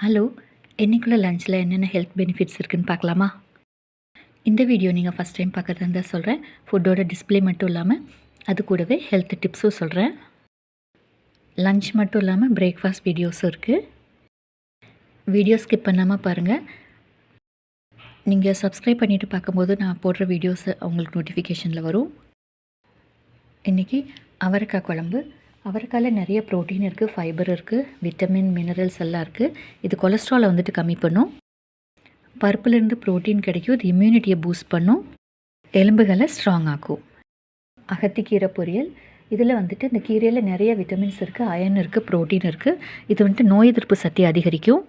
Hello, இன்னைக்குள்ள லஞ்சில் என்னென்ன health benefits இருக்குன்னு பார்க்கலாமா? இந்த வீடியோ நீங்கள் ஃபஸ்ட் டைம் பார்க்குறதா இருந்தால் சொல்கிறேன். ஃபுட்டோட டிஸ்ப்ளே மட்டும் இல்லாமல் அது கூடவே ஹெல்த் டிப்ஸும் சொல்கிறேன். லஞ்ச் மட்டும் இல்லாமல் பிரேக்ஃபாஸ்ட் வீடியோஸும் இருக்குது. வீடியோ ஸ்கிப் பண்ணாமல் பாருங்கள். நீங்கள் சப்ஸ்கிரைப் பண்ணிவிட்டு பார்க்கும்போது நான் போடுற வீடியோஸ் உங்களுக்கு நோட்டிஃபிகேஷனில் வரும். இன்றைக்கி அவரைக்காய் குழம்பு. அவரைக்காயில் நிறைய ப்ரோட்டீன் இருக்குது, ஃபைபர் இருக்குது, விட்டமின், மினரல்ஸ் எல்லாம் இருக்குது. இது கொலஸ்ட்ராலை வந்துட்டு கம்மி பண்ணும். பருப்புலேருந்து ப்ரோட்டீன் கிடைக்கும். இது இம்யூனிட்டியை பூஸ்ட் பண்ணும், எலும்புகளை ஸ்ட்ராங் ஆக்கும். அகத்திக்கீரை பொரியல். இதில் வந்துட்டு இந்த கீரையில் நிறைய விட்டமின்ஸ் இருக்குது, அயன் இருக்குது, ப்ரோட்டீன் இருக்குது. இது வந்துட்டு நோய் எதிர்ப்பு சக்தி அதிகரிக்கும்.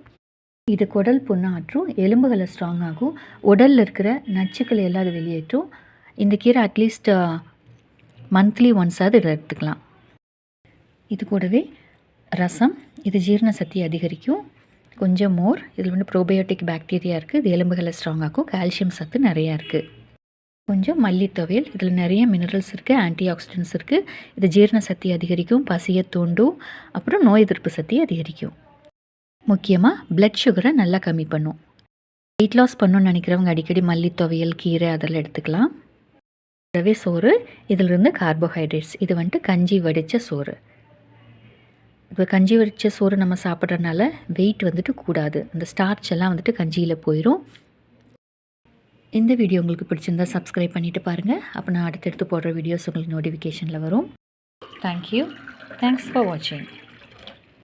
இது குடல் புண்ணாற்றும், எலும்புகளை ஸ்ட்ராங் ஆகும், உடலில் இருக்கிற நச்சுக்களை எல்லாம் அது வெளியேற்றும். இந்த கீரை அட்லீஸ்ட் மந்த்லி ஒன்ஸாவது இதை எடுத்துக்கலாம். இது கூடவே ரசம். இது ஜீரண சக்தி அதிகரிக்கும். கொஞ்சம் மோர். இதில் வந்து ப்ரோபயோட்டிக் பாக்டீரியா இருக்குது, இது எலும்புகளை ஸ்ட்ராங் ஆக்கும். கால்சியம் சத்து நிறையா இருக்குது. கொஞ்சம் மல்லி துவையல். இதில் நிறைய மினரல்ஸ் இருக்குது, ஆன்டி ஆக்சிடென்ட்ஸ் இருக்குது. இது ஜீரண சக்தி அதிகரிக்கும், பசியை தூண்டும், அப்புறம் நோய் எதிர்ப்பு சக்தி அதிகரிக்கும். முக்கியமாக பிளட் சுகரை நல்லா கம்மி பண்ணும். வெயிட் லாஸ் பண்ணணும்னு நினைக்கிறவங்க அடிக்கடி மல்லி துவையல், கீரை அதெல்லாம் எடுத்துக்கலாம். ரவை சோறு. இதிலிருந்து கார்போஹைட்ரேட்ஸ். இது வந்துட்டு கஞ்சி வடித்த சோறு. இப்போ கஞ்சி வடித்த சோறு நம்ம சாப்பிட்றதுனால வெயிட் வந்துட்டு கூடாது. அந்த ஸ்டார்ச் எல்லாம் வந்துட்டு கஞ்சியில் போயிடும். இந்த வீடியோ உங்களுக்கு பிடிச்சிருந்தா சப்ஸ்கிரைப் பண்ணிவிட்டு பாருங்கள். அப்போ நான் அடுத்தடுத்து போடுற வீடியோஸ் உங்களுக்கு நோட்டிஃபிகேஷனில் வரும். தேங்க்யூ. தேங்க்ஸ் ஃபார் வாட்சிங்.